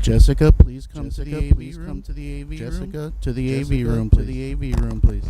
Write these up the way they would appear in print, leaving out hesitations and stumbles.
Jessica, please come to the AV room. Jessica, to the AV room, please. To the AV room, please.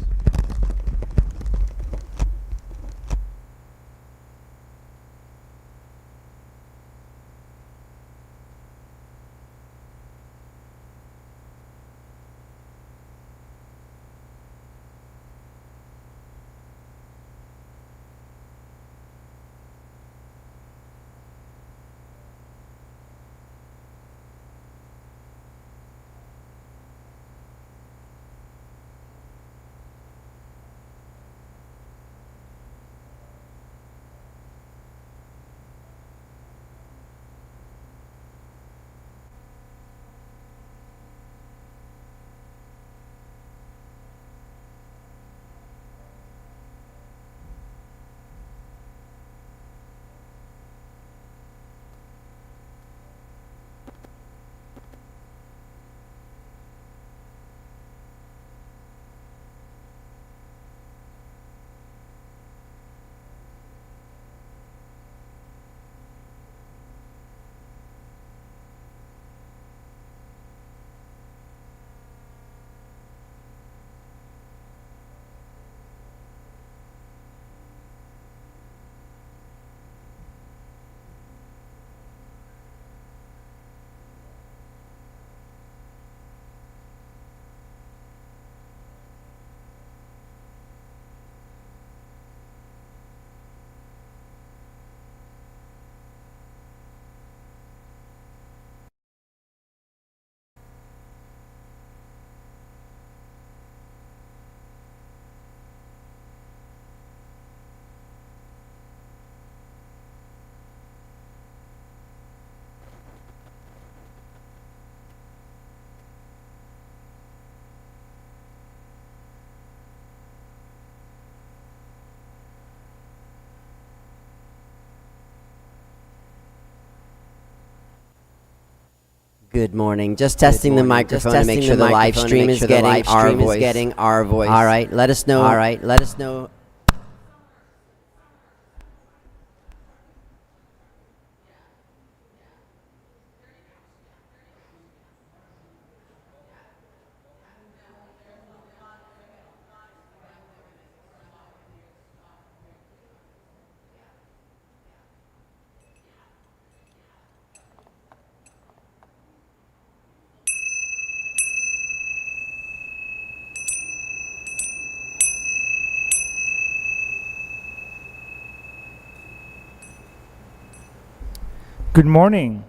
Good morning. Just testing the microphone to make sure the live stream is getting our voice. All right, let us know. Good morning,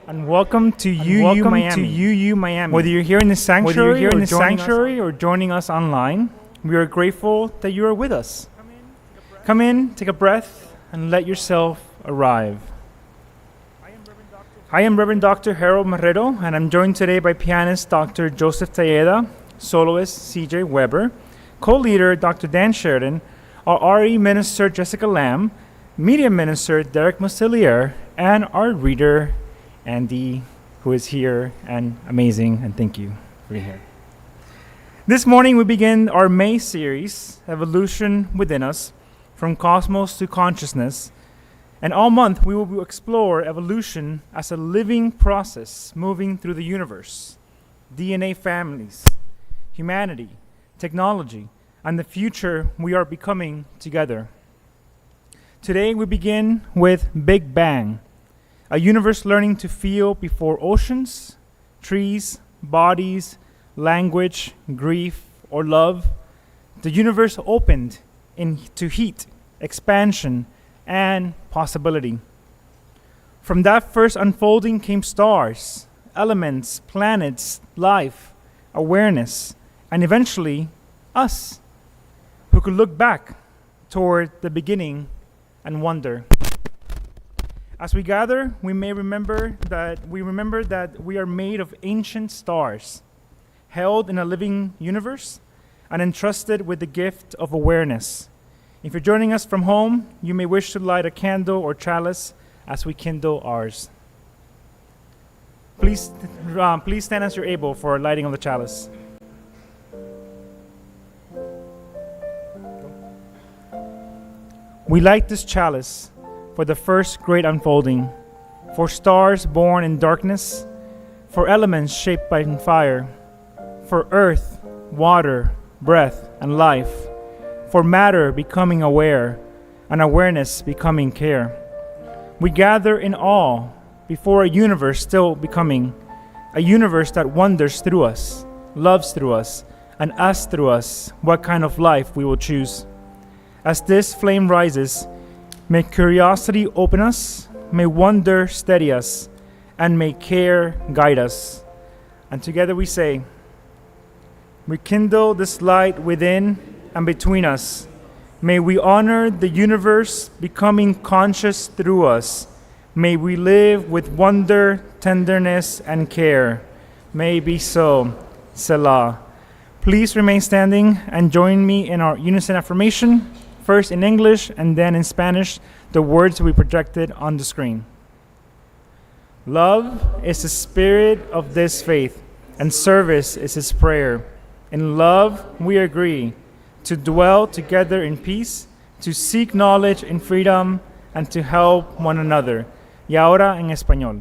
and welcome to UU Miami. Whether you're here in the sanctuary or joining us online, we are grateful that you are with us. Come in, take a breath, and let yourself arrive. I am Reverend Dr. Harold Marrero, and I'm joined today by pianist Dr. Joseph Talleda, soloist C.J. Weber, co-leader Dr. Dan Sheridan, our RE minister Jessica Lamb, media minister Derek Musilier, and our reader Andy, who is here and amazing, and thank you for being here. This morning we begin our May series, Evolution Within Us, from Cosmos to Consciousness, and all month we will explore evolution as a living process moving through the universe, DNA families, humanity, technology, and the future we are becoming together. Today we begin with Big Bang, a universe learning to feel before oceans, trees, bodies, language, grief, or love. The universe opened into heat, expansion, and possibility. From that first unfolding came stars, elements, planets, life, awareness, and eventually us, who could look back toward the beginning and wonder. As we gather, we remember that we are made of ancient stars, held in a living universe, and entrusted with the gift of awareness. If you're joining us from home, you may wish to light a candle or chalice as we kindle ours. Please stand as you're able for lighting of the chalice. We light this chalice for the first great unfolding, for stars born in darkness, for elements shaped by fire, for earth, water, breath, and life, for matter becoming aware, and awareness becoming care. We gather in awe before a universe still becoming, a universe that wonders through us, loves through us, and asks through us what kind of life we will choose. As this flame rises, may curiosity open us, may wonder steady us, and may care guide us. And together we say, rekindle this light within and between us. May we honor the universe becoming conscious through us. May we live with wonder, tenderness, and care. May it be so. Selah. Please remain standing and join me in our unison affirmation, first in English and then in Spanish. The words will be projected on the screen. Love is the spirit of this faith, and service is his prayer. In love we agree to dwell together in peace, to seek knowledge in freedom, and to help one another. Y ahora en español.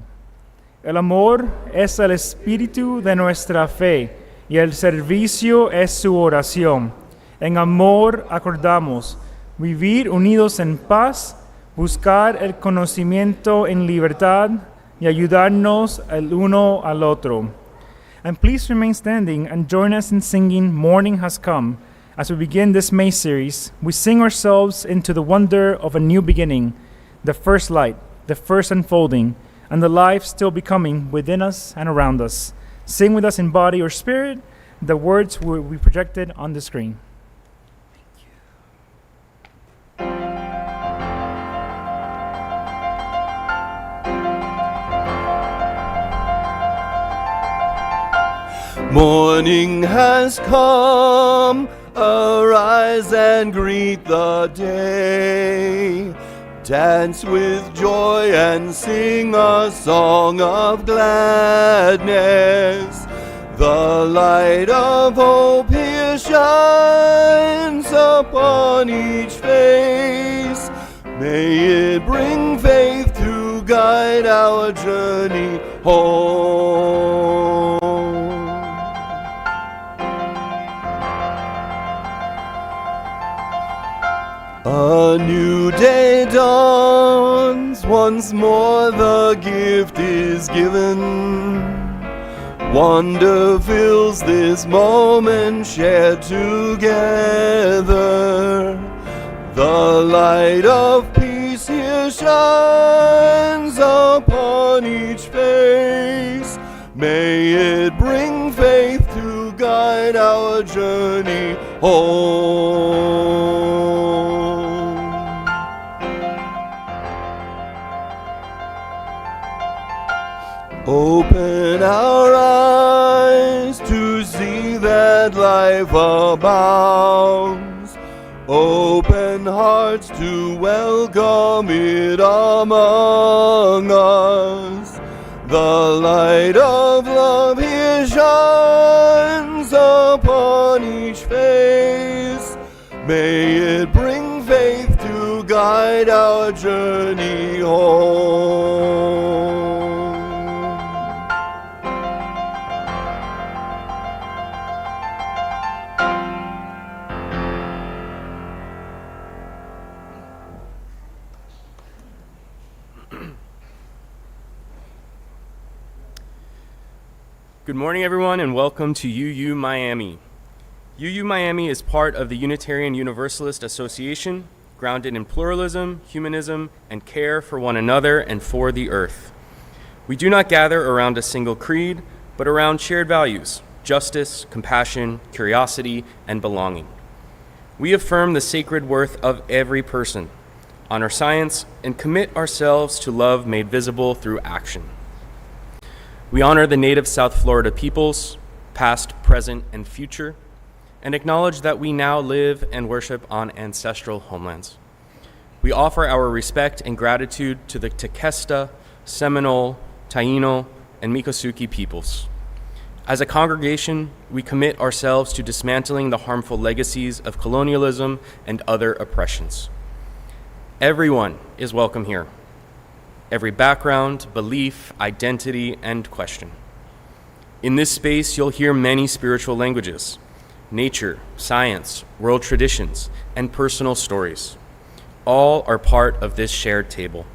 El amor es el espíritu de nuestra fe, y el servicio es su oración. En amor acordamos vivir unidos en paz, buscar el conocimiento en libertad y ayudarnos el uno al otro. And please remain standing and join us in singing Morning Has Come. As we begin this May series, we sing ourselves into the wonder of a new beginning, the first light, the first unfolding, and the life still becoming within us and around us. Sing with us in body or spirit. The words will be projected on the screen. Morning has come, arise and greet the day. Dance with joy and sing a song of gladness. The light of hope here shines upon each face. May it bring faith to guide our journey home. A new day dawns, once more the gift is given. Wonder fills this moment shared together. The light of peace here shines upon each face. May it bring faith to guide our journey home. Open our eyes to see that life abounds. Open hearts to welcome it among us. The light of love here shines upon each face. May it bring faith to guide our journey home. Good morning, everyone, and welcome to UU Miami. UU Miami is part of the Unitarian Universalist Association, grounded in pluralism, humanism, and care for one another and for the earth. We do not gather around a single creed, but around shared values, justice, compassion, curiosity, and belonging. We affirm the sacred worth of every person, honor science, and commit ourselves to love made visible through action. We honor the native South Florida peoples, past, present, and future, and acknowledge that we now live and worship on ancestral homelands. We offer our respect and gratitude to the Tequesta, Seminole, Taino, and Miccosukee peoples. As a congregation, we commit ourselves to dismantling the harmful legacies of colonialism and other oppressions. Everyone is welcome here. every background, belief, identity, and question. In this space, you'll hear many spiritual languages: nature, science, world traditions, and personal stories. All are part of this shared table.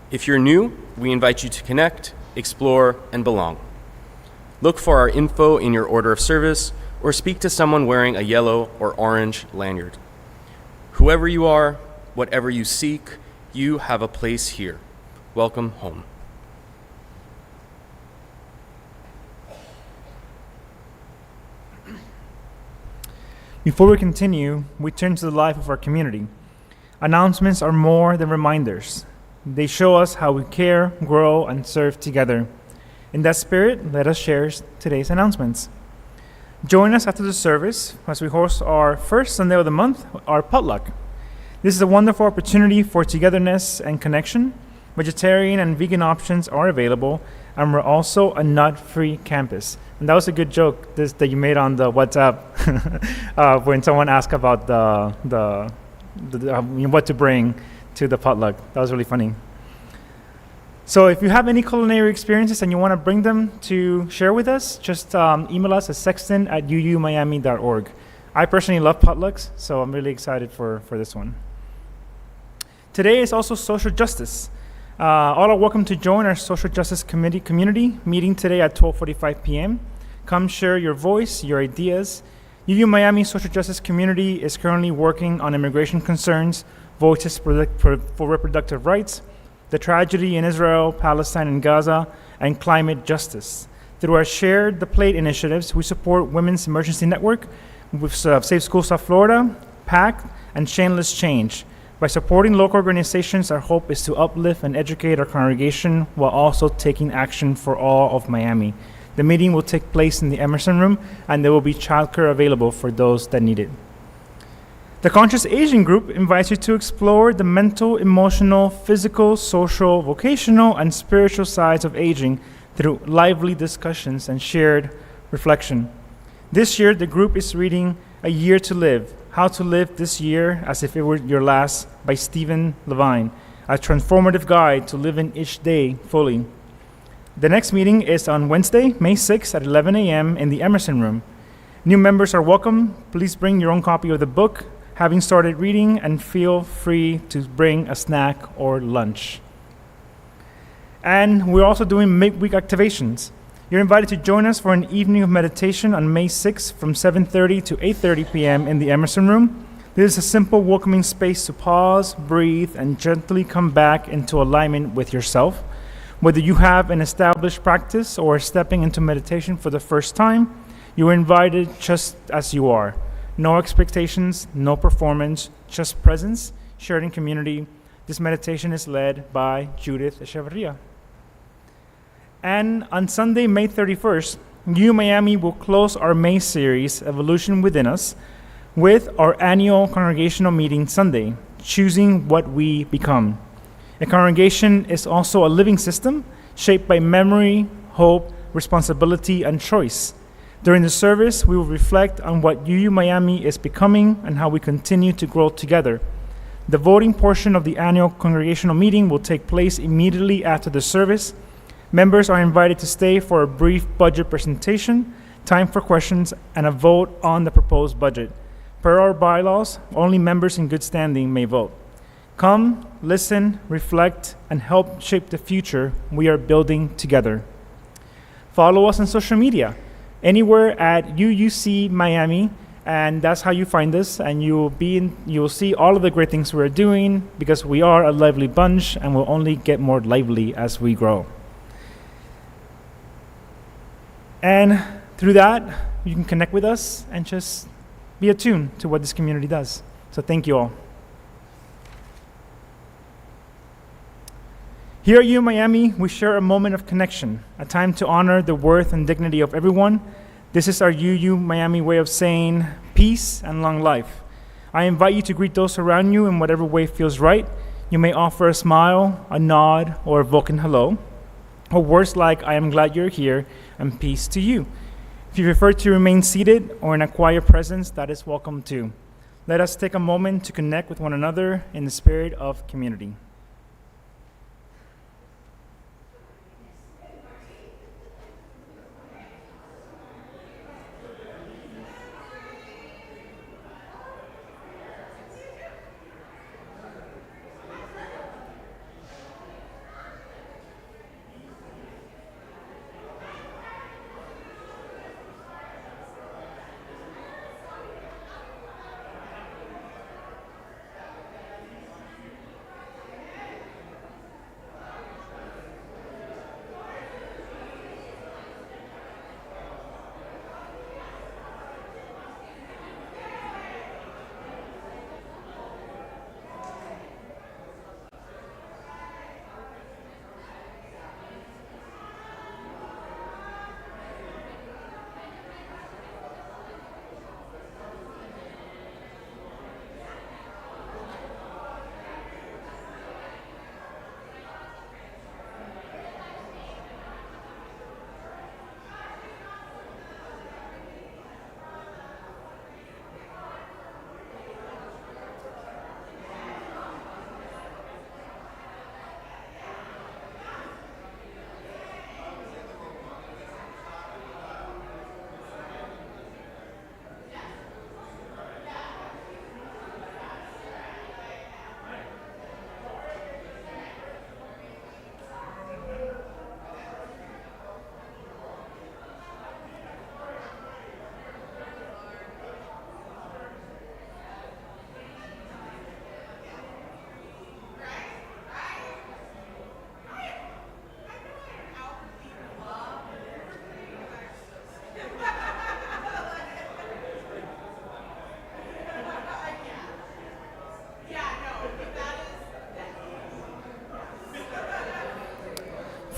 If you're new, we invite you to connect, explore, and belong. Look for our info in your order of service or speak to someone wearing a yellow or orange lanyard. Whoever you are, whatever you seek, you have a place here. Welcome home. Before we continue, we turn to the life of our community. Announcements are more than reminders. They show us how we care, grow, and serve together. In that spirit, let us share today's announcements. Join us after the service as we host our first Sunday of the month, our potluck. This is a wonderful opportunity for togetherness and connection. Vegetarian and vegan options are available, and we're also a nut-free campus. And that was a good joke that you made on the WhatsApp when someone asked about what to bring to the potluck. That was really funny. So if you have any culinary experiences and you want to bring them to share with us, just email us at sexton@uumiami.org. I personally love potlucks, so I'm really excited for this one. Today is also social justice. All are welcome to join our social justice community meeting today at 12:45 p.m. Come share your voice, your ideas. UU Miami social justice community is currently working on immigration concerns, voices for reproductive rights, the tragedy in Israel, Palestine, and Gaza, and climate justice. Through our Share the Plate initiatives, we support Women's Emergency Network with Safe Schools South Florida, PACT, and Chainless Change. By supporting local organizations, our hope is to uplift and educate our congregation while also taking action for all of Miami. The meeting will take place in the Emerson Room, and there will be childcare available for those that need it. The Conscious Aging Group invites you to explore the mental, emotional, physical, social, vocational, and spiritual sides of aging through lively discussions and shared reflection. This year, the group is reading A Year to Live, How to Live This Year as If It Were Your Last by Stephen Levine, a transformative guide to living each day fully. The next meeting is on Wednesday, May 6th at 11 a.m. in the Emerson Room. New members are welcome. Please bring your own copy of the book, having started reading, and feel free to bring a snack or lunch. And we're also doing midweek activations. You're invited to join us for an evening of meditation on May 6th from 7:30 to 8:30 p.m. in the Emerson Room. This is a simple, welcoming space to pause, breathe, and gently come back into alignment with yourself. Whether you have an established practice or are stepping into meditation for the first time, you are invited just as you are. No expectations, no performance, just presence, shared in community. This meditation is led by Judith Echeverria. And on Sunday, May 31st, UU Miami will close our May series, Evolution Within Us, with our annual congregational meeting Sunday, Choosing What We Become. A congregation is also a living system shaped by memory, hope, responsibility, and choice. During the service, we will reflect on what UU Miami is becoming and how we continue to grow together. The voting portion of the annual congregational meeting will take place immediately after the service. Members are invited to stay for a brief budget presentation, time for questions, and a vote on the proposed budget. Per our bylaws, only members in good standing may vote. Come, listen, reflect, and help shape the future we are building together. Follow us on social media, anywhere at UUC Miami, and that's how you find us, and you will see all of the great things we're doing, because we are a lively bunch and will only get more lively as we grow. And through that, you can connect with us and just be attuned to what this community does. So thank you all. Here at UU Miami, we share a moment of connection, a time to honor the worth and dignity of everyone. This is our UU Miami way of saying peace and long life. I invite you to greet those around you in whatever way feels right. You may offer a smile, a nod, or a Vulcan hello, or words like, I am glad you're here, and peace to you. If you prefer to remain seated or in a quiet presence, that is welcome too. Let us take a moment to connect with one another in the spirit of community.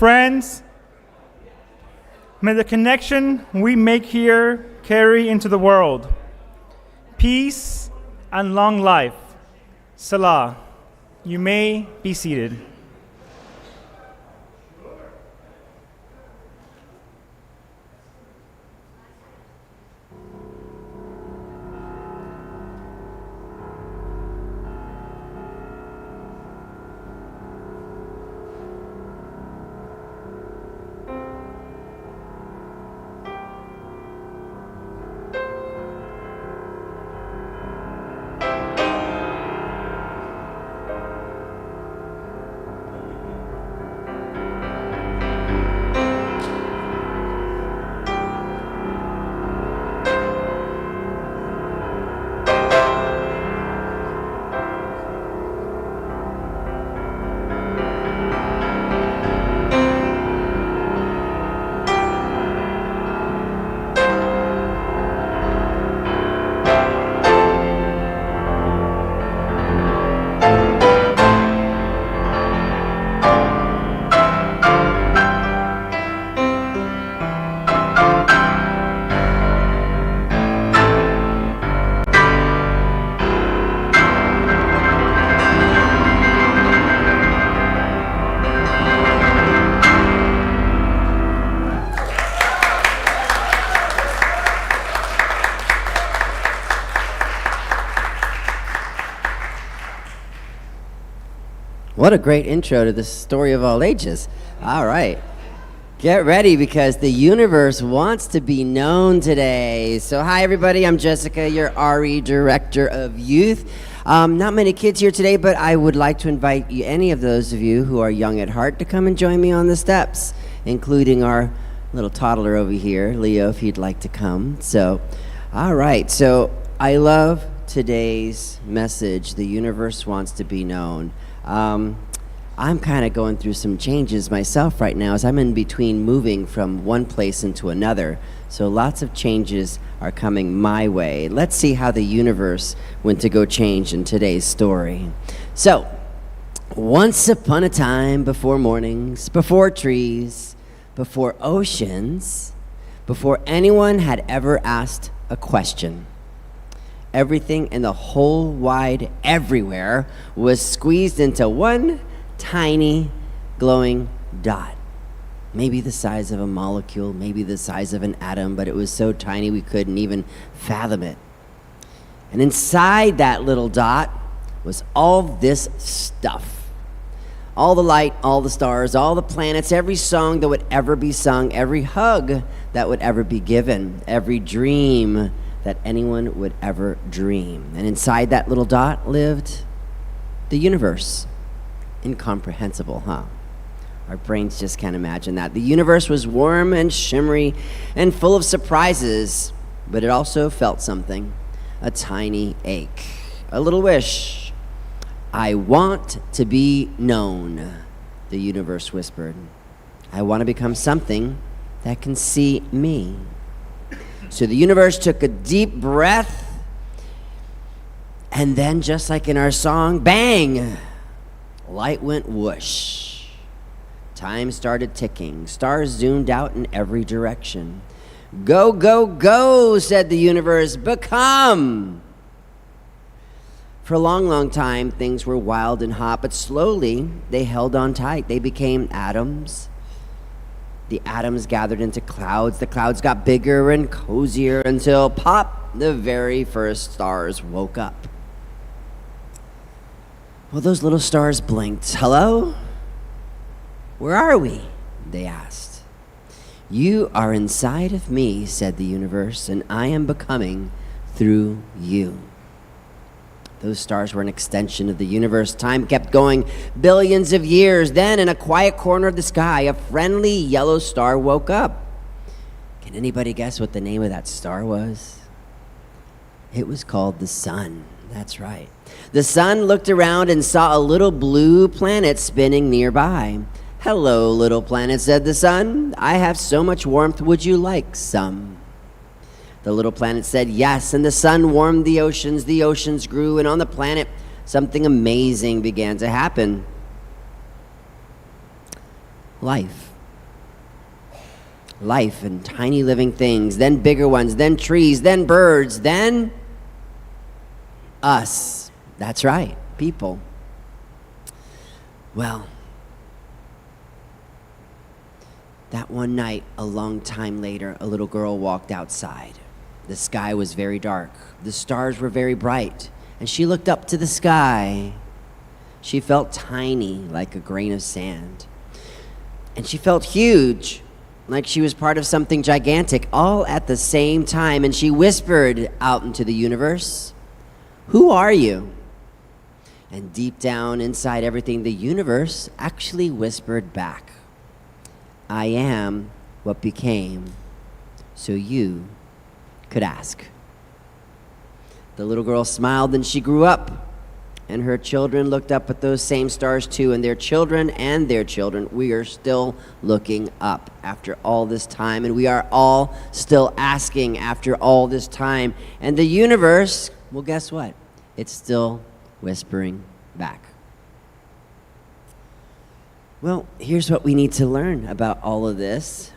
Friends, may the connection we make here carry into the world. Peace and long life. Salah. You may be seated. What a great intro to the story of all ages. All right. Get ready because the universe wants to be known today. So hi, everybody. I'm Jessica, your RE Director of Youth. Not many kids here today, but I would like to invite you, any of those of you who are young at heart, to come and join me on the steps, including our little toddler over here, Leo, if he'd like to come. So, all right. So I love today's message. The universe wants to be known. I'm kind of going through some changes myself right now as I'm in between moving from one place into another. So lots of changes are coming my way. Let's see how the universe went to go change in today's story. So, once upon a time, before mornings, before trees, before oceans, before anyone had ever asked a question, everything in the whole wide everywhere was squeezed into one tiny glowing dot. Maybe the size of a molecule, maybe the size of an atom, but it was so tiny we couldn't even fathom it. And inside that little dot was all this stuff. All the light, all the stars, all the planets, every song that would ever be sung, every hug that would ever be given, every dream that anyone would ever dream. And inside that little dot lived the universe. Incomprehensible, huh? Our brains just can't imagine that. The universe was warm and shimmery and full of surprises, but it also felt something, a tiny ache, a little wish. I want to be known, the universe whispered. I want to become something that can see me. So the universe took a deep breath, and then, just like in our song, bang, light went whoosh. Time started ticking. Stars zoomed out in every direction. Go, go, go, said the universe, become. For a long, long time, things were wild and hot, but slowly they held on tight. They became atoms. The atoms gathered into clouds. The clouds got bigger and cozier until, pop, the very first stars woke up. Well, those little stars blinked. Hello? Where are we? They asked. You are inside of me, said the universe, and I am becoming through you. Those stars were an extension of the universe. Time kept going billions of years. Then, in a quiet corner of the sky, a friendly yellow star woke up. Can anybody guess what the name of that star was? It was called the sun. That's right. The sun looked around and saw a little blue planet spinning nearby. Hello, little planet, said the sun. I have so much warmth. Would you like some? The little planet said yes, and the sun warmed the oceans grew, and on the planet, something amazing began to happen. Life life and tiny living things, then bigger ones, then trees, then birds, then us. That's right, people. Well, that one night, a long time later, a little girl walked outside. The sky was very dark. The stars were very bright. And she looked up to the sky. She felt tiny, like a grain of sand. And she felt huge, like she was part of something gigantic, all at the same time. And she whispered out into the universe, "Who are you?" And deep down inside everything, the universe actually whispered back, "I am what became, so you could ask." The little girl smiled and she grew up. And her children looked up at those same stars too, and their children and their children. We are still looking up after all this time, and we are all still asking after all this time. And the universe, well, guess what? It's still whispering back. Well, here's what we need to learn about all of this.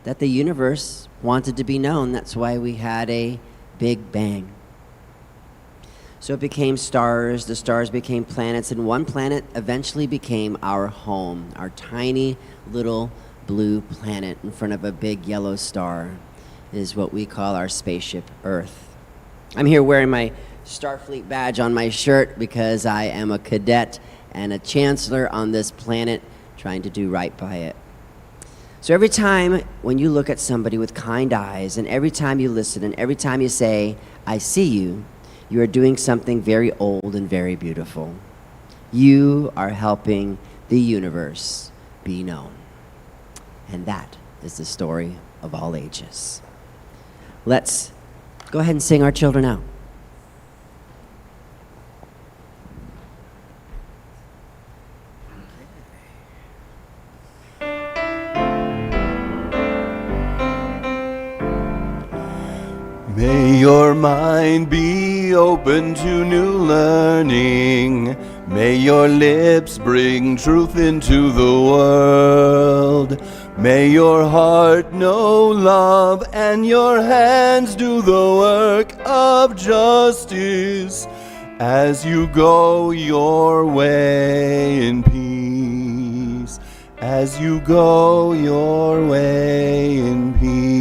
That the universe wanted to be known. That's why we had a Big Bang. So it became stars, the stars became planets, and one planet eventually became our home, our tiny little blue planet in front of a big yellow star is what we call our spaceship Earth. I'm here wearing my Starfleet badge on my shirt because I am a cadet and a chancellor on this planet trying to do right by it. So every time when you look at somebody with kind eyes, and every time you listen, and every time you say, "I see you," you are doing something very old and very beautiful. You are helping the universe be known. And that is the story of all ages. Let's go ahead and sing our children out. May your mind be open to new learning. May your lips bring truth into the world. May your heart know love and your hands do the work of justice as you go your way in peace. As you go your way in peace.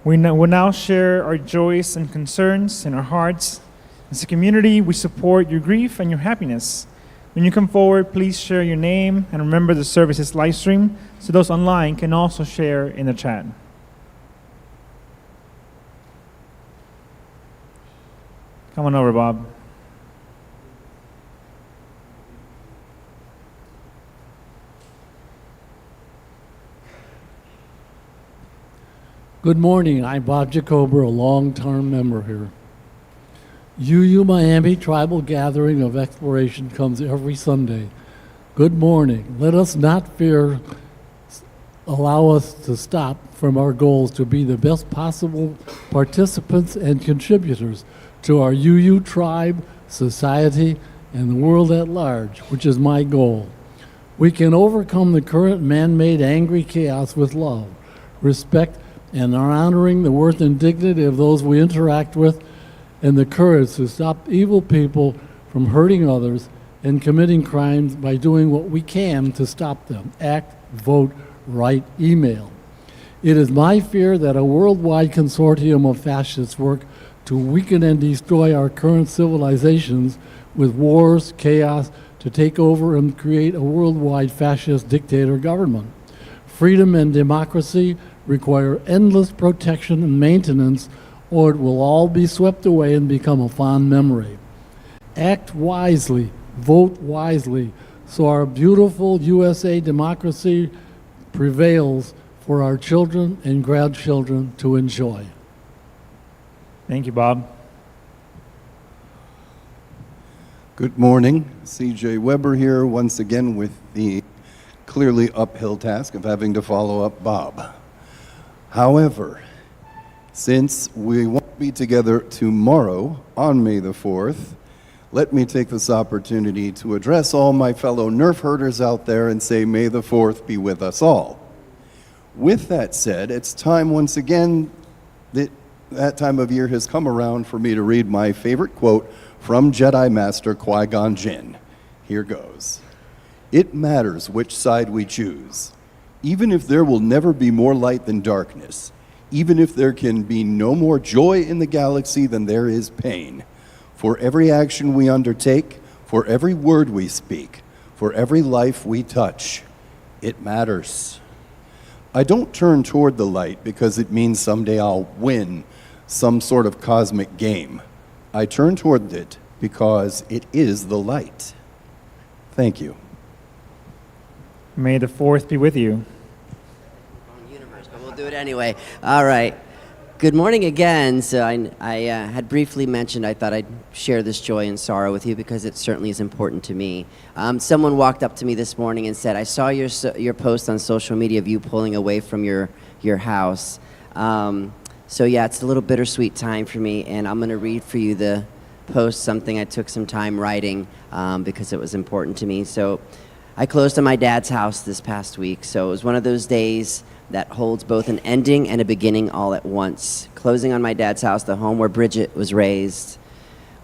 We will now share our joys and concerns in our hearts. As a community, we support your grief and your happiness. When you come forward, please share your name and remember the service is live streamed, so those online can also share in the chat. Come on over, Bob. Good morning. I'm Bob Jacober, a long-term member here. UU Miami Tribal Gathering of Exploration comes every Sunday. Good morning. Let us not fear, allow us to stop from our goals to be the best possible participants and contributors to our UU tribe, society, and the world at large, which is my goal. We can overcome the current man-made angry chaos with love, respect, and are honoring the worth and dignity of those we interact with, and the courage to stop evil people from hurting others and committing crimes by doing what we can to stop them. Act, vote, write, email. It is my fear that a worldwide consortium of fascists work to weaken and destroy our current civilizations with wars, chaos, to take over and create a worldwide fascist dictator government. Freedom and democracy require endless protection and maintenance, or it will all be swept away and become a fond memory. Act wisely, vote wisely, so our beautiful USA democracy prevails for our children and grandchildren to enjoy. Thank you, Bob. Good morning. C.J. Weber here once again with the clearly uphill task of having to follow up Bob. However, since we want won't be together tomorrow on May the 4th, let me take this opportunity to address all my fellow nerf herders out there and say, May the 4th be with us all. With that said, it's time once again that time of year has come around for me to read my favorite quote from Jedi Master Qui-Gon Jinn. Here goes. It matters which side we choose. Even if there will never be more light than darkness, even if there can be no more joy in the galaxy than there is pain, for every action we undertake, for every word we speak, for every life we touch, it matters. I don't turn toward the light because it means someday I'll win some sort of cosmic game. I turn toward it because it is the light. Thank you. May the 4th be with you. Universe, but we'll do it anyway. All right. Good morning again. So I had briefly mentioned I thought I'd share this joy and sorrow with you because it certainly is important to me. Someone walked up to me this morning and said, I saw your post on social media of you pulling away from your house. So yeah, it's a little bittersweet time for me, and I'm going to read for you the post, something I took some time writing because it was important to me. So I closed on my dad's house this past week, so it was one of those days that holds both an ending and a beginning all at once. Closing on my dad's house, the home where Bridget was raised,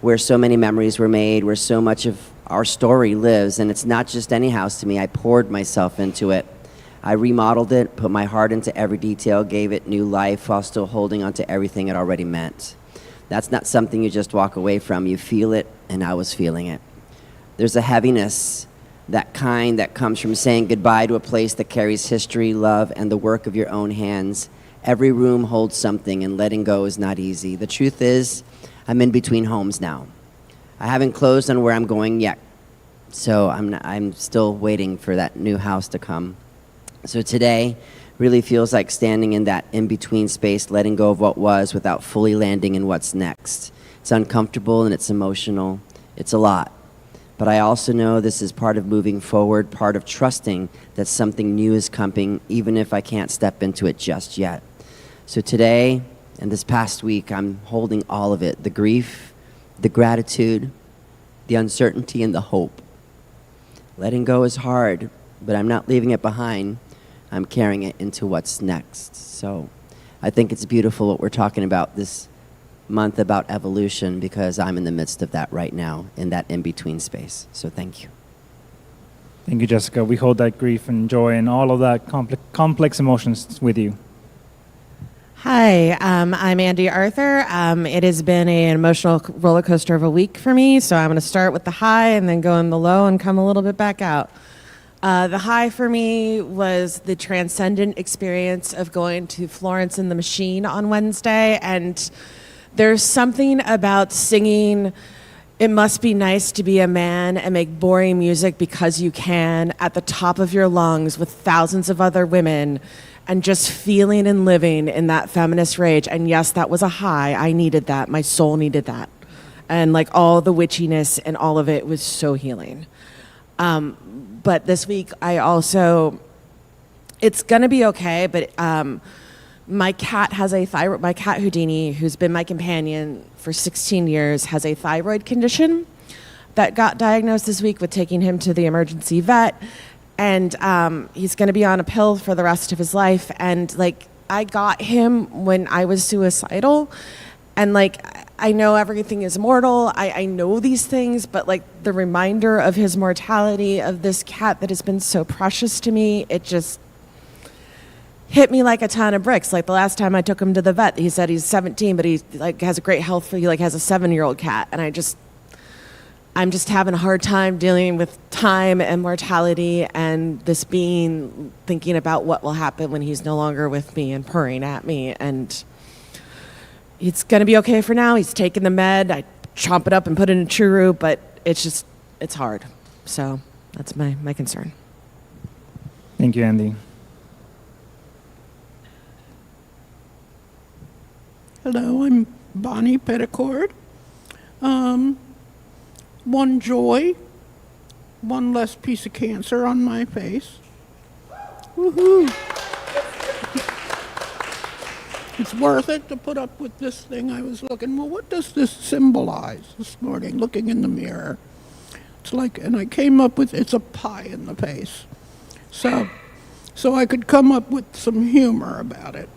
where so many memories were made, where so much of our story lives. And it's not just any house to me. I poured myself into it. I remodeled it, put my heart into every detail, gave it new life while still holding on to everything it already meant. That's not something you just walk away from. You feel it, and I was feeling it. There's a heaviness, that kind that comes from saying goodbye to a place that carries history, love, and the work of your own hands. Every room holds something, and letting go is not easy. The truth is, I'm in between homes now. I haven't closed on where I'm going yet, so I'm still waiting for that new house to come. So today really feels like standing in that in-between space, letting go of what was without fully landing in what's next. It's uncomfortable and it's emotional. It's a lot. But I also know this is part of moving forward, part of trusting that something new is coming, even if I can't step into it just yet. So today and this past week, I'm holding all of it, the grief, the gratitude, the uncertainty, and the hope. Letting go is hard, but I'm not leaving it behind. I'm carrying it into what's next. So I think it's beautiful what we're talking about this month about evolution, because I'm in the midst of that right now, in that in-between space. So thank you. Thank you, Jessica. We hold that grief and joy and all of that complex emotions with you. Hi, I'm Andy Arthur. It has been an emotional roller coaster of a week for me, so I'm going to start with the high and then go in the low and come a little bit back out. The high for me was the transcendent experience of going to Florence and the Machine on Wednesday, and there's something about singing "It Must Be Nice to Be a Man" and make boring music because you can at the top of your lungs with thousands of other women and just feeling and living in that feminist rage. And yes, that was a high. I needed that. My soul needed that. And like all the witchiness and all of it was so healing. But this week it's gonna be okay, but my cat has a thyroid. My cat Houdini, who's been my companion for 16 years, has a thyroid condition that got diagnosed this week with taking him to the emergency vet, and he's going to be on a pill for the rest of his life. And like, I got him when I was suicidal, and like, I know everything is mortal. I know these things, but like the reminder of his mortality, of this cat that has been so precious to me, it just hit me like a ton of bricks. Like the last time I took him to the vet, he said he's 17, but he like has a great health. He like has a 7-year-old cat, and I'm just having a hard time dealing with time and mortality and this being, thinking about what will happen when he's no longer with me and purring at me. And it's gonna be okay for now. He's taking the med. I chomp it up and put it in churu, but it's hard. So that's my concern. Thank you, Andy. Hello, I'm Bonnie Petticord. One joy, one less piece of cancer on my face. Woohoo! it's worth it to put up with this thing. I was looking, well, what does this symbolize this morning, looking in the mirror? It's like, and I came up with, it's a pie in the face. So I could come up with some humor about it.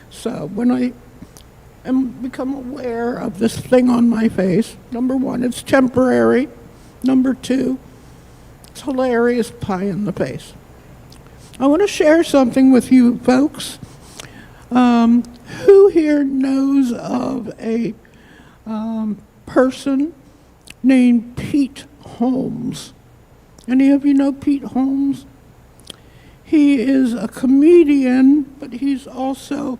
So when I become aware of this thing on my face, number one, it's temporary. Number two, it's hilarious pie in the face. I want to share something with you folks. Who here knows of a person named Pete Holmes? Any of you know Pete Holmes? He is a comedian, but he's also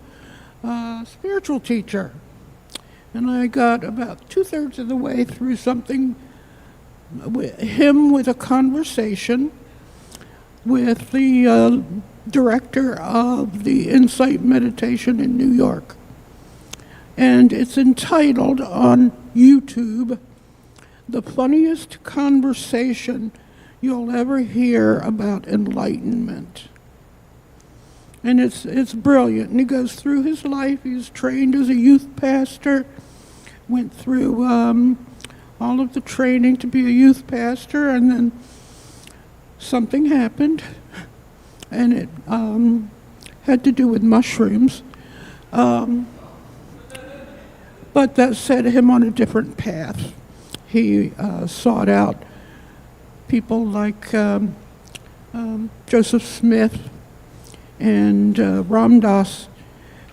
a spiritual teacher. And I got about 2/3 of the way through something with him, with a conversation with the director of the Insight Meditation in New York. And it's entitled on YouTube, "The Funniest Conversation You'll Ever Hear About Enlightenment." And it's brilliant. And he goes through his life. He's trained as a youth pastor, went through all of the training to be a youth pastor, and then something happened, and it had to do with mushrooms. But that set him on a different path. He sought out people like Joseph Smith and Ram Dass,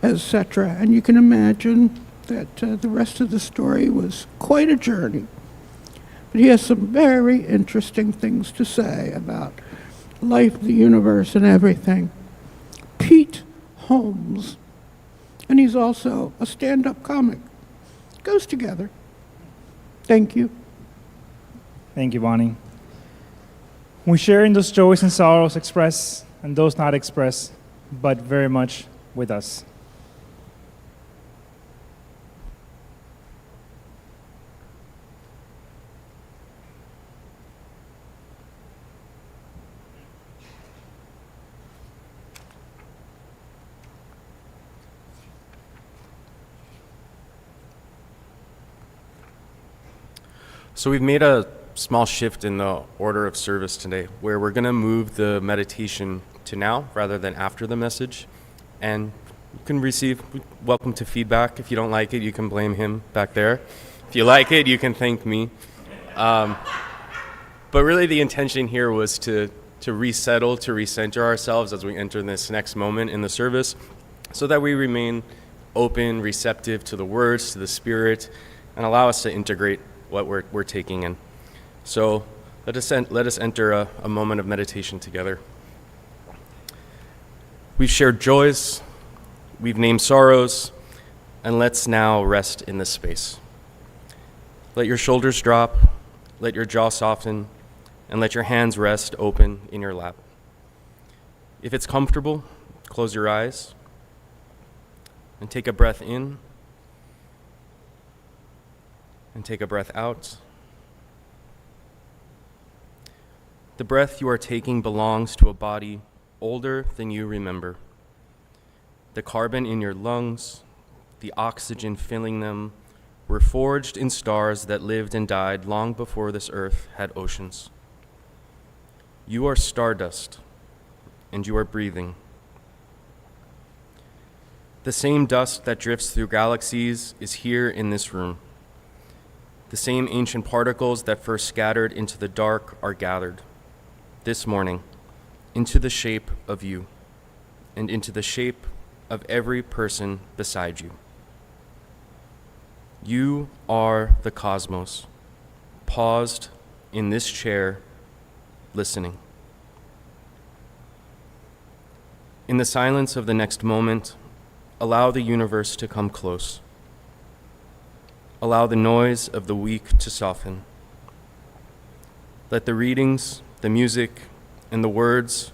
etc. And you can imagine that the rest of the story was quite a journey. But he has some very interesting things to say about life, the universe, and everything. Pete Holmes. And he's also a stand-up comic. Goes together. Thank you. Thank you, Bonnie. We share in those joys and sorrows expressed and those not expressed, but very much with us. So we've made a small shift in the order of service today, where we're going to move the meditation to now rather than after the message. And you can welcome to feedback. If you don't like it, you can blame him back there. If you like it, you can thank me. But really the intention here was to resettle, to recenter ourselves as we enter this next moment in the service, so that we remain open, receptive to the words, to the Spirit, and allow us to integrate what we're taking in. So let us enter a moment of meditation together. We've shared joys, we've named sorrows, and let's now rest in this space. Let your shoulders drop, let your jaw soften, and let your hands rest open in your lap. If it's comfortable, close your eyes and take a breath in and take a breath out. The breath you are taking belongs to a body older than you remember. The carbon in your lungs, the oxygen filling them, were forged in stars that lived and died long before this earth had oceans. You are stardust, and you are breathing. The same dust that drifts through galaxies is here in this room. The same ancient particles that first scattered into the dark are gathered this morning into the shape of you and into the shape of every person beside you. You are the cosmos, paused in this chair, listening. In the silence of the next moment, allow the universe to come close. Allow the noise of the week to soften. Let the readings, the music, and the words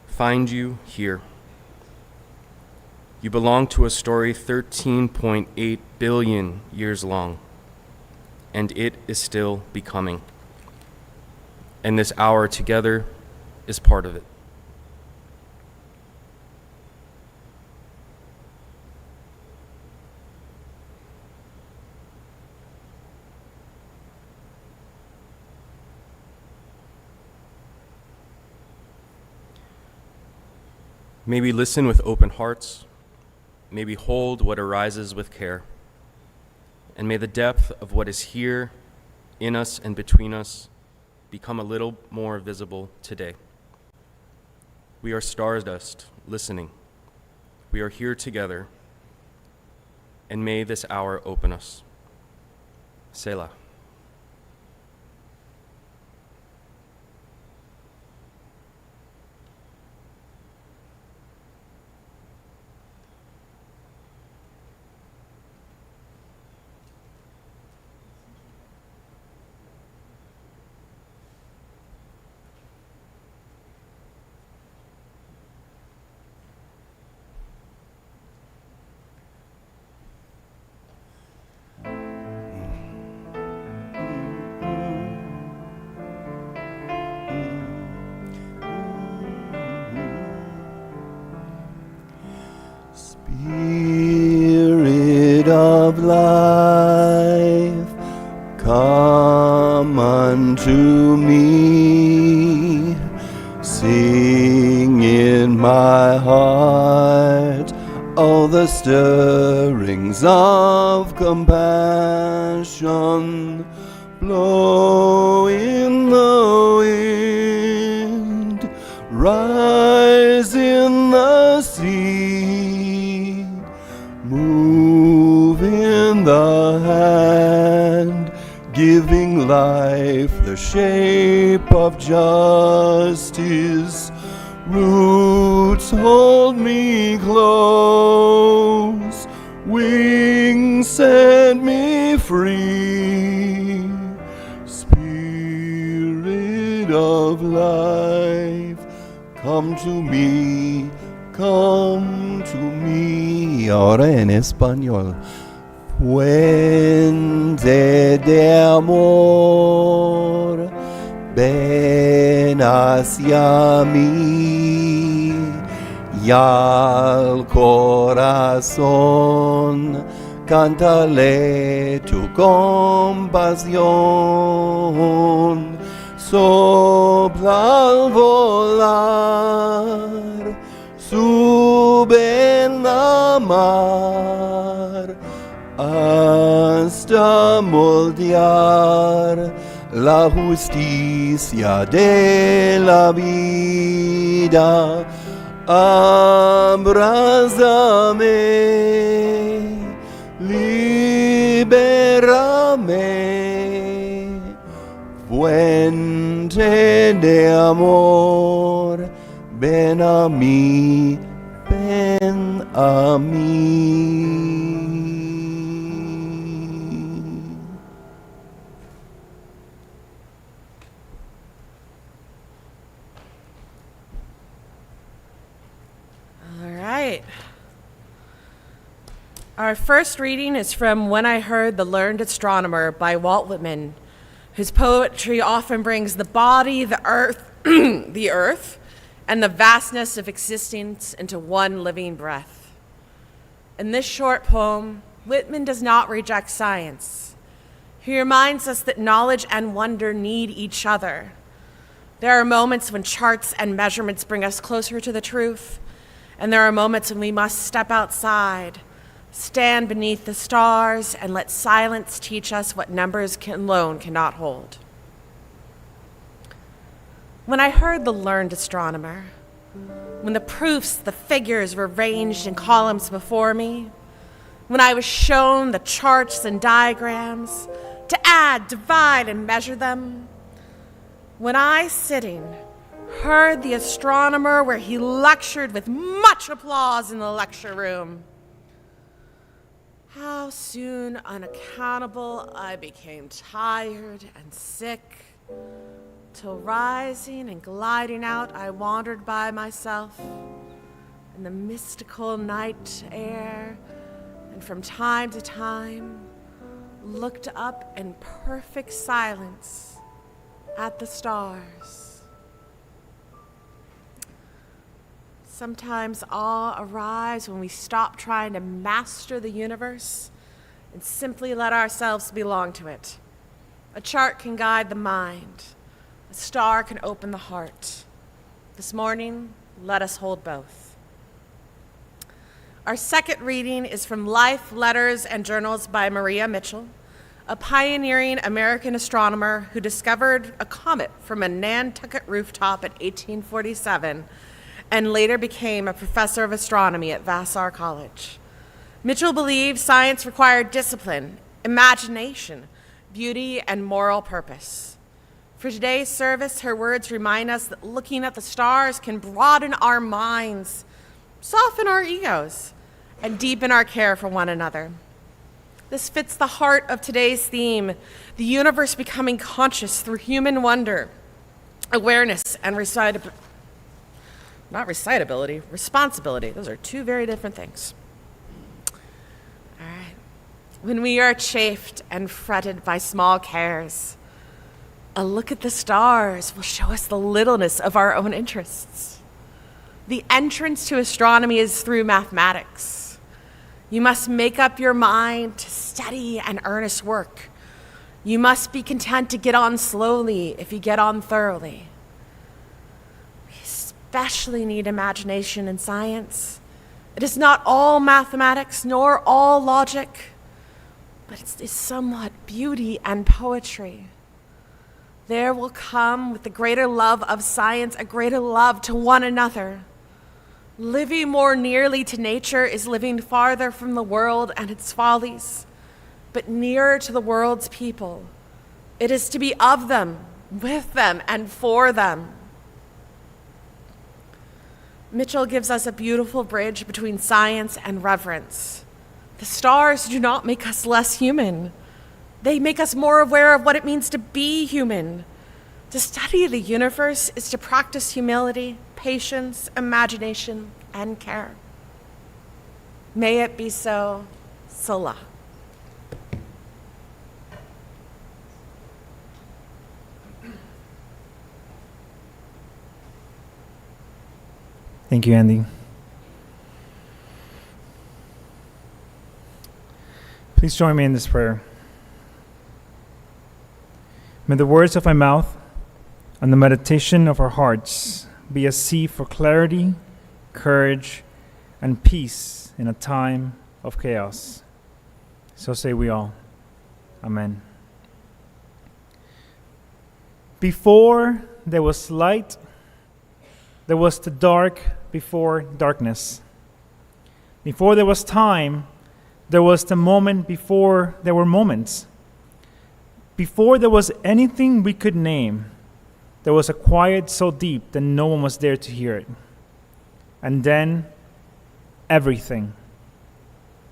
find you here. You belong to a story 13.8 billion years long, and it is still becoming. And this hour together is part of it. May we listen with open hearts. May we hold what arises with care. And may the depth of what is here, in us and between us, become a little more visible today. We are stardust, listening. We are here together, and may this hour open us. Selah. Spirit of life, come unto me. Sing in my heart all the stirrings of compassion. Blow in the wind, rise in the sea, move in the hand, giving life the shape of justice. Roots hold me close, wings set me free. Spirit of life, come to me, come to me. Ahora en español. Fuente de amor, ven hacia mí, y al corazón cántale tu compasión. Sopla al volar, sube en la mar, hasta moldear la justicia de la vida. Abrázame, libérame, fuente de amor, ven a mí, ven a mí. All right. Our first reading is from When I Heard the Learned Astronomer by Walt Whitman, whose poetry often brings the body, the earth, the earth, and the vastness of existence into one living breath. In this short poem, Whitman does not reject science. He reminds us that knowledge and wonder need each other. There are moments when charts and measurements bring us closer to the truth, and there are moments when we must step outside, stand beneath the stars, and let silence teach us what numbers alone cannot hold. When I heard the learned astronomer, when the proofs, the figures were ranged in columns before me, when I was shown the charts and diagrams to add, divide, and measure them, when I, sitting, heard the astronomer where he lectured with much applause in the lecture room, how soon, unaccountable, I became tired and sick, till rising and gliding out, I wandered by myself in the mystical night air, and from time to time looked up in perfect silence at the stars. Sometimes awe arrives when we stop trying to master the universe and simply let ourselves belong to it. A chart can guide the mind. A star can open the heart. This morning, let us hold both. Our second reading is from Life, Letters, and Journals by Maria Mitchell, a pioneering American astronomer who discovered a comet from a Nantucket rooftop in 1847 and later became a professor of astronomy at Vassar College. Mitchell believed science required discipline, imagination, beauty, and moral purpose. For today's service, her words remind us that looking at the stars can broaden our minds, soften our egos, and deepen our care for one another. This fits the heart of today's theme, the universe becoming conscious through human wonder, awareness, and responsibility. Those are two very different things. All right. When we are chafed and fretted by small cares, a look at the stars will show us the littleness of our own interests. The entrance to astronomy is through mathematics. You must make up your mind to steady and earnest work. You must be content to get on slowly if you get on thoroughly. We especially need imagination in science. It is not all mathematics nor all logic, but it is somewhat beauty and poetry. There will come with the greater love of science a greater love to one another. Living more nearly to nature is living farther from the world and its follies, but nearer to the world's people. It is to be of them, with them, and for them. Mitchell gives us a beautiful bridge between science and reverence. The stars do not make us less human. They make us more aware of what it means to be human. To study the universe is to practice humility, patience, imagination, and care. May it be so, Salah. Thank you, Andy. Please join me in this prayer. May the words of my mouth and the meditation of our hearts be a sea for clarity, courage, and peace in a time of chaos. So say we all. Amen. Before there was light, there was the dark before darkness. Before there was time, there was the moment before there were moments. Before there was anything we could name, there was a quiet so deep that no one was there to hear it. And then, everything.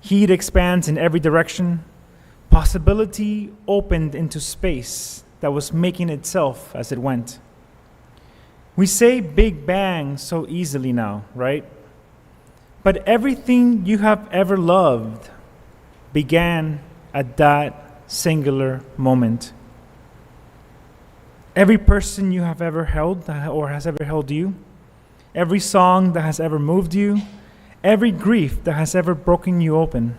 Heat expands in every direction. Possibility opened into space that was making itself as it went. We say Big Bang so easily now, right? But everything you have ever loved began at that singular moment. Every person you have ever held or has ever held you, every song that has ever moved you, every grief that has ever broken you open.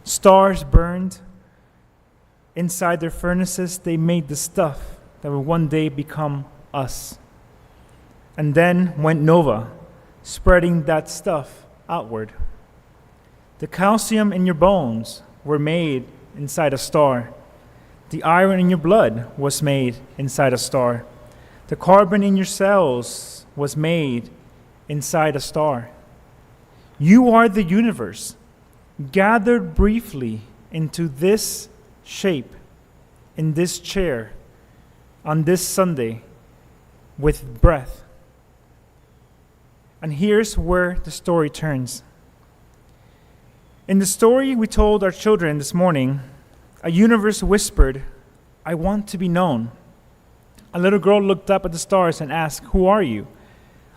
Stars burned. Inside their furnaces, they made the stuff that will one day become us. And then went nova, spreading that stuff outward. The calcium in your bones were made inside a star. The iron in your blood was made inside a star. The carbon in your cells was made inside a star. You are the universe, gathered briefly into this shape, in this chair, on this Sunday, with breath. And here's where the story turns. In the story we told our children this morning, a universe whispered, "I want to be known." A little girl looked up at the stars and asked, "Who are you?"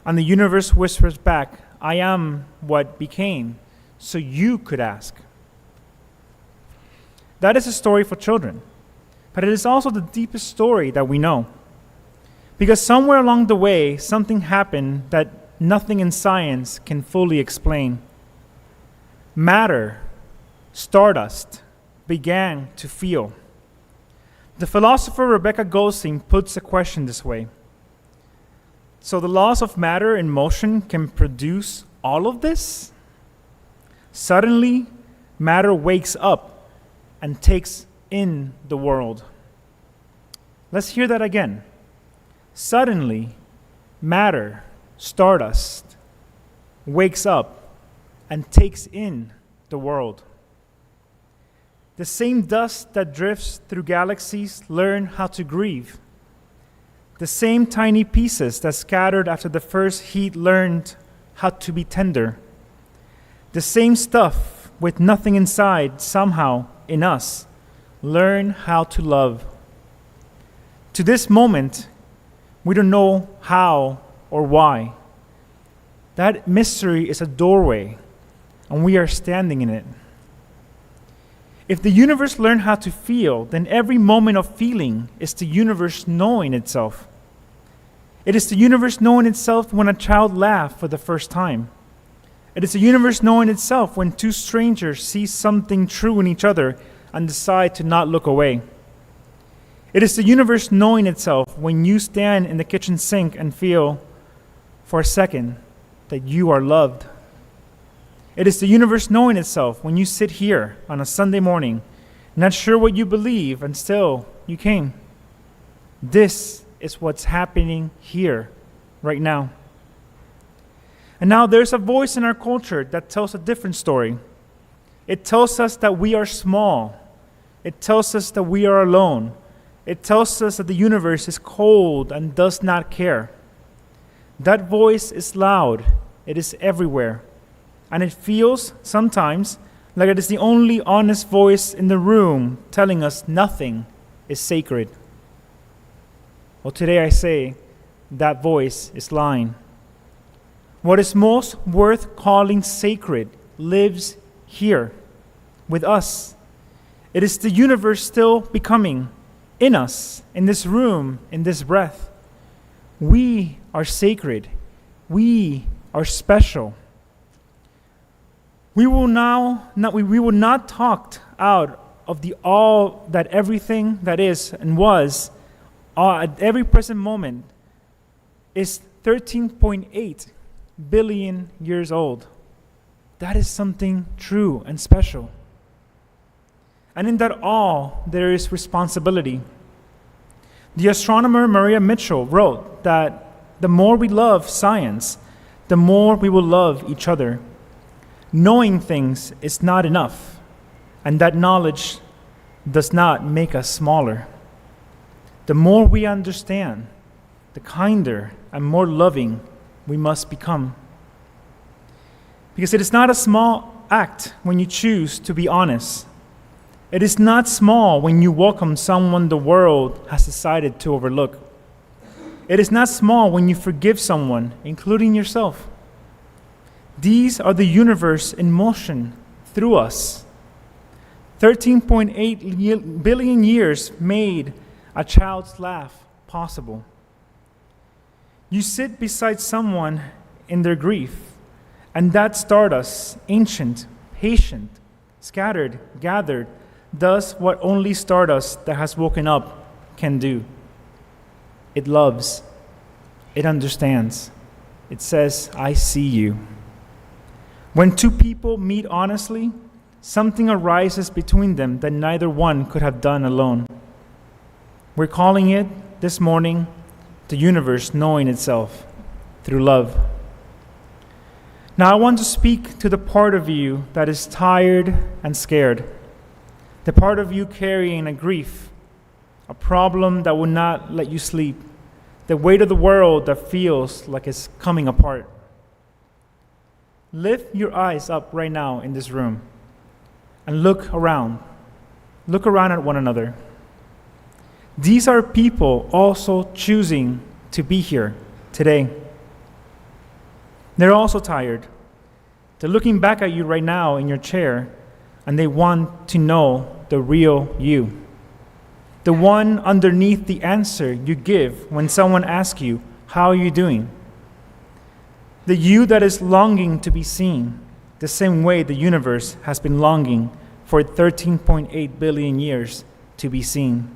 And the universe whispers back, "I am what became, so you could ask." That is a story for children, but it is also the deepest story that we know. Because somewhere along the way, something happened that nothing in science can fully explain. Matter, stardust, began to feel. The philosopher Rebecca Goldstein puts the question this way: so the laws of matter in motion can produce all of this? Suddenly, matter wakes up and takes in the world. Let's hear that again. Suddenly, matter, stardust, wakes up and takes in the world. The same dust that drifts through galaxies learn how to grieve. The same tiny pieces that scattered after the first heat learned how to be tender. The same stuff with nothing inside somehow in us learn how to love. To this moment, we don't know how or why. That mystery is a doorway, and we are standing in it. If the universe learned how to feel, then every moment of feeling is the universe knowing itself. It is the universe knowing itself when a child laughs for the first time. It is the universe knowing itself when two strangers see something true in each other and decide to not look away. It is the universe knowing itself when you stand in the kitchen sink and feel, for a second, that you are loved. It is the universe knowing itself when you sit here on a Sunday morning, not sure what you believe, and still you came. This is what's happening here, right now. And now there's a voice in our culture that tells a different story. It tells us that we are small. It tells us that we are alone. It tells us that the universe is cold and does not care. That voice is loud. It is everywhere. And it feels, sometimes, like it is the only honest voice in the room telling us nothing is sacred. Well, today I say that voice is lying. What is most worth calling sacred lives here, with us. It is the universe still becoming in us, in this room, in this breath. We are sacred. We are special. We will not talk out of the all that everything that is and was at every present moment is 13.8 billion years old. That is something true and special. And in that all, there is responsibility. The astronomer Maria Mitchell wrote that the more we love science, the more we will love each other. Knowing things is not enough, and that knowledge does not make us smaller. The more we understand, the kinder and more loving we must become. Because it is not a small act when you choose to be honest. It is not small when you welcome someone the world has decided to overlook. It is not small when you forgive someone, including yourself. These are the universe in motion through us. 13.8 billion years made a child's laugh possible. You sit beside someone in their grief, and that stardust, ancient, patient, scattered, gathered, does what only stardust that has woken up can do. It loves. It understands. It says, I see you. When two people meet honestly, something arises between them that neither one could have done alone. We're calling it, this morning, the universe knowing itself through love. Now I want to speak to the part of you that is tired and scared. The part of you carrying a grief, a problem that will not let you sleep, the weight of the world that feels like it's coming apart. Lift your eyes up right now in this room and look around. Look around at one another. These are people also choosing to be here today. They're also tired. They're looking back at you right now in your chair, and they want to know the real you. The one underneath the answer you give when someone asks you, how are you doing? The you that is longing to be seen, the same way the universe has been longing for 13.8 billion years to be seen.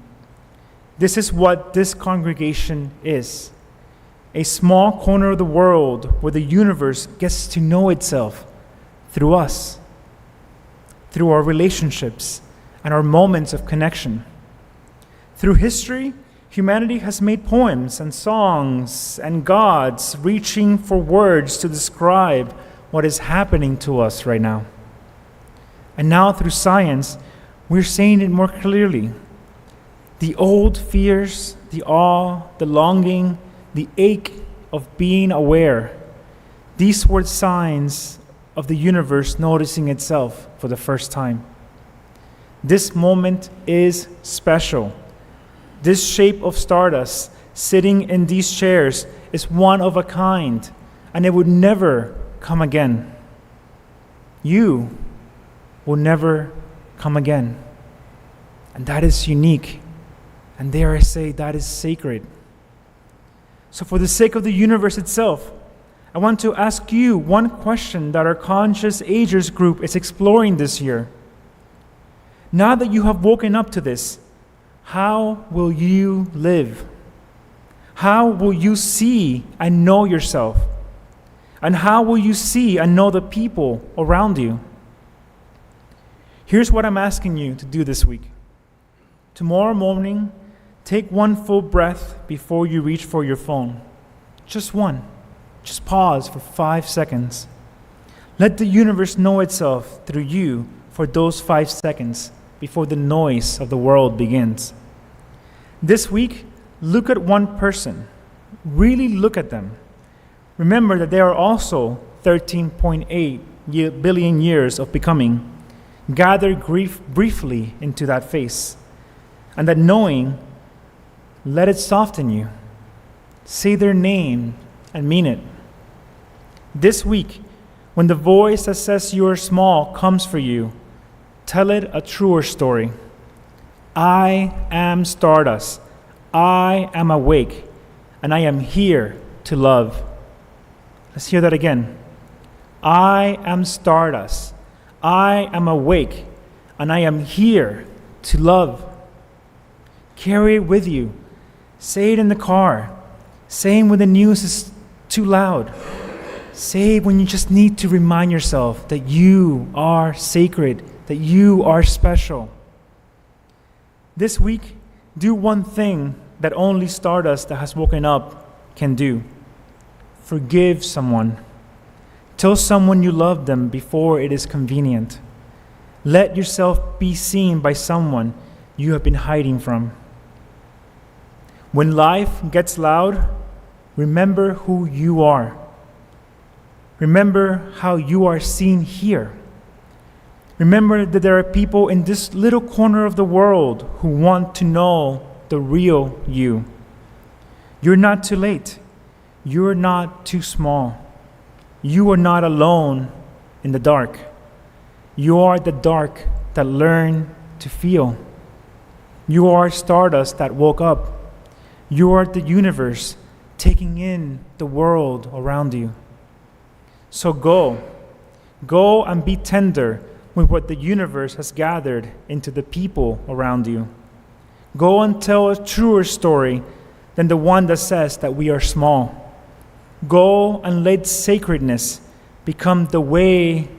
This is what this congregation is. A small corner of the world where the universe gets to know itself through us, through our relationships and our moments of connection. Through history, humanity has made poems and songs and gods reaching for words to describe what is happening to us right now. And now through science, we're saying it more clearly. The old fears, the awe, the longing, the ache of being aware, these were signs of the universe noticing itself for the first time. This moment is special. This shape of stardust sitting in these chairs is one of a kind, and it would never come again. You will never come again. And that is unique. And dare I say, that is sacred. So for the sake of the universe itself, I want to ask you one question that our Conscious Agers group is exploring this year. Now that you have woken up to this, how will you live? How will you see and know yourself? And how will you see and know the people around you? Here's what I'm asking you to do this week. Tomorrow morning, take one full breath before you reach for your phone. Just one. Just pause for 5 seconds. Let the universe know itself through you for those 5 seconds before the noise of the world begins. This week, look at one person. Really look at them. Remember that they are also 13.8 billion years of becoming. Gather briefly into that face. And that knowing, let it soften you. Say their name and mean it. This week, when the voice that says you are small comes for you, tell it a truer story. I am stardust. I am awake, and I am here to love. Let's hear that again. I am stardust. I am awake, and I am here to love. Carry it with you. Say it in the car. Say it when the news is too loud. Say it when you just need to remind yourself that you are sacred, that you are special. This week, do one thing that only stardust that has woken up can do. Forgive someone. Tell someone you love them before it is convenient. Let yourself be seen by someone you have been hiding from. When life gets loud, remember who you are. Remember how you are seen here. Remember that there are people in this little corner of the world who want to know the real you. You're not too late. You're not too small. You are not alone in the dark. You are the dark that learned to feel. You are stardust that woke up. You are the universe taking in the world around you. So go and be tender with what the universe has gathered into the people around you. Go and tell a truer story than the one that says that we are small. Go and let sacredness become the way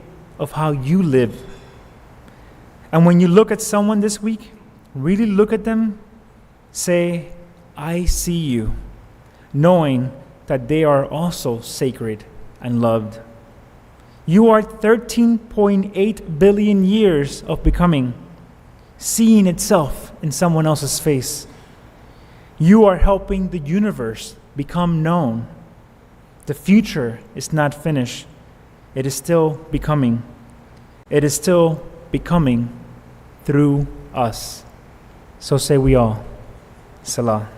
of how you live. And when you look at someone this week, really look at them, say, I see you, knowing that they are also sacred and loved. You are 13.8 billion years of becoming, seeing itself in someone else's face. You are helping the universe become known. The future is not finished. It is still becoming. It is still becoming through us. So say we all. Salah.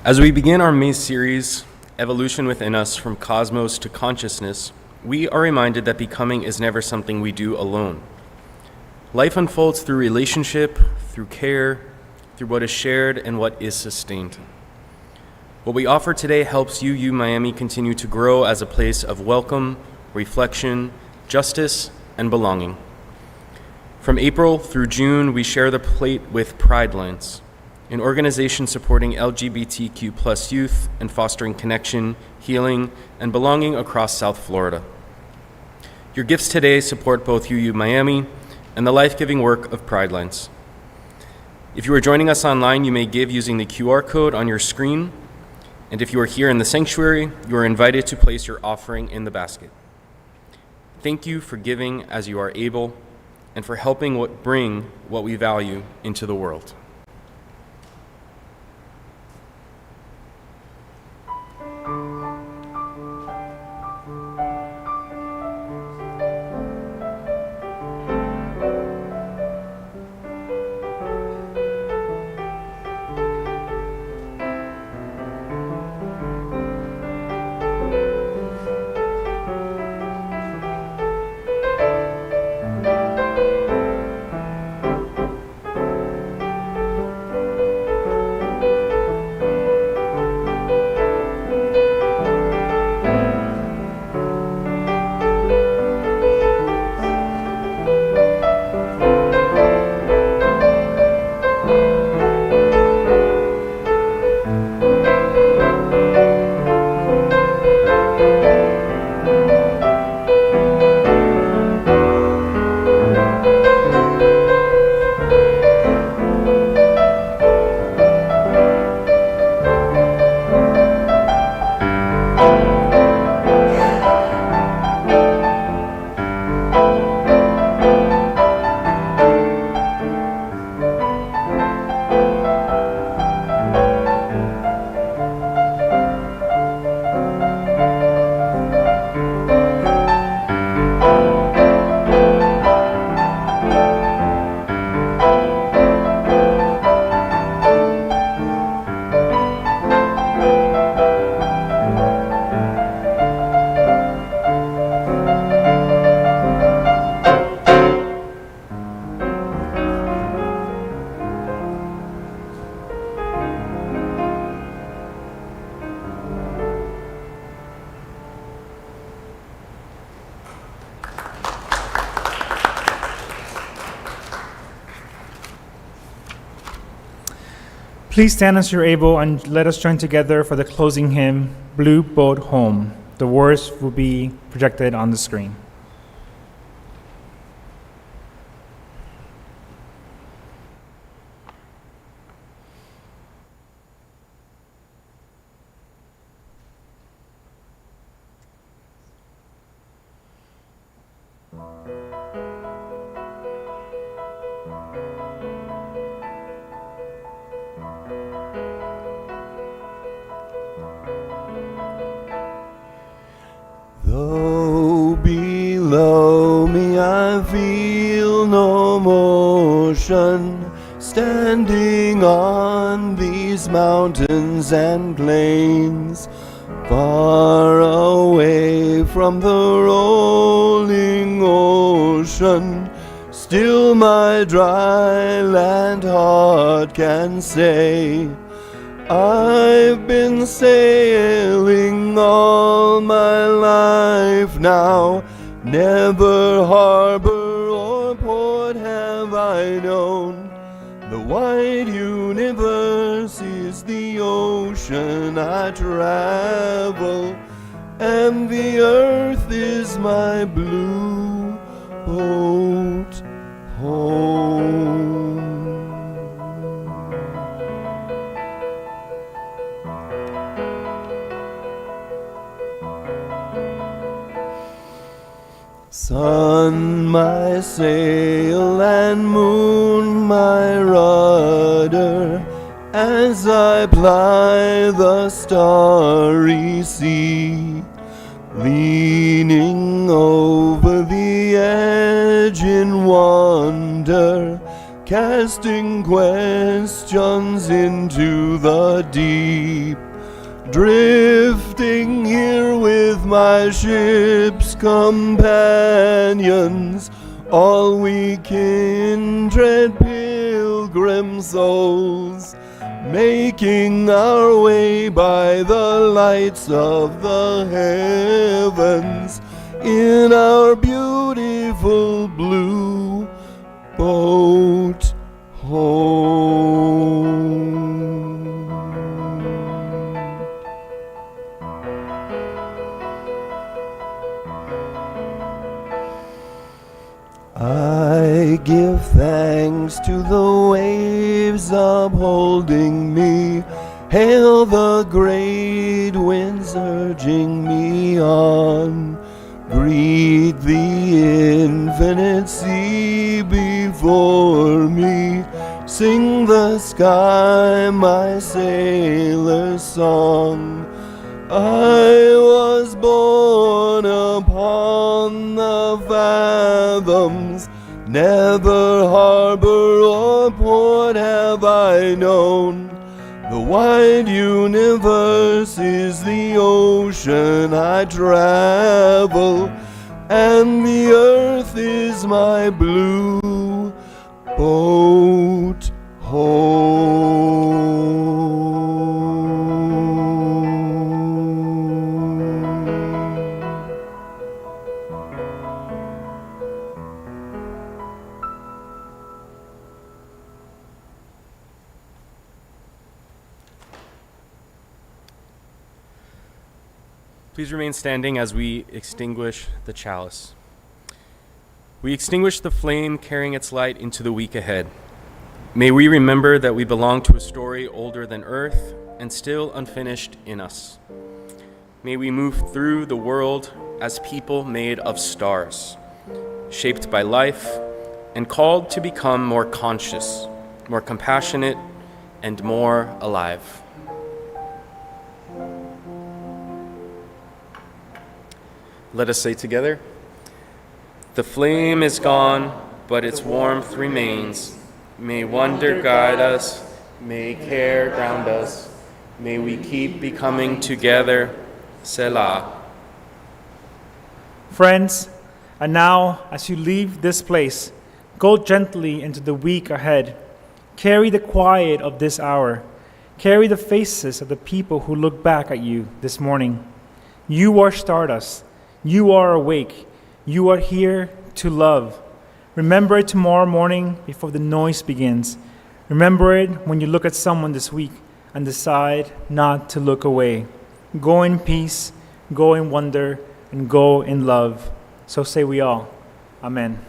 As we begin our May series, Evolution Within Us from Cosmos to Consciousness, we are reminded that becoming is never something we do alone. Life unfolds through relationship, through care, through what is shared and what is sustained. What we offer today helps UU Miami continue to grow as a place of welcome, reflection, justice, and belonging. From April through June, we share the plate with Pride Lines, an organization supporting LGBTQ+ youth and fostering connection, healing, and belonging across South Florida. Your gifts today support both UU Miami and the life-giving work of Pride Lines. If you are joining us online, you may give using the QR code on your screen, and if you are here in the sanctuary, you are invited to place your offering in the basket. Thank you for giving as you are able and for helping bring what we value into the world. Please stand as you're able and let us join together for the closing hymn, Blue Boat Home. The words will be projected on the screen. Though below me I feel no motion, standing on these mountains and plains, far away from the rolling ocean, still my dry land heart can say, I've been sailing all my life now, never harbor or port have I known, the wide universe is the ocean I travel, and the earth is my blue boat home. Sun, my sail, and moon, my rudder, as I ply the starry sea, leaning over the edge in wonder, casting questions into the deep. Drifting here with my ship's companions, all we kindred pilgrim souls, making our way by the lights of the heavens in our beautiful blue boat home. I give thanks to the waves upholding me, hail the great winds urging me on, greet the infinite sea before me, sing the sky my sailor's song. I was born upon the fathoms, never harbor or port have I known. The wide universe is the ocean I travel, and the earth is my blue boat home. Please remain standing as we extinguish the chalice. We extinguish the flame carrying its light into the week ahead. May we remember that we belong to a story older than earth and still unfinished in us. May we move through the world as people made of stars, shaped by life and called to become more conscious, more compassionate, and more alive. Let us say together, the flame is gone, but its warmth remains. May wonder guide us, may care ground us, may we keep becoming together, Selah. Friends, and now as you leave this place, go gently into the week ahead. Carry the quiet of this hour. Carry the faces of the people who look back at you this morning. You are stardust. You are awake. You are here to love. Remember it tomorrow morning before the noise begins. Remember it when you look at someone this week and decide not to look away. Go in peace, go in wonder, and go in love. So say we all. Amen.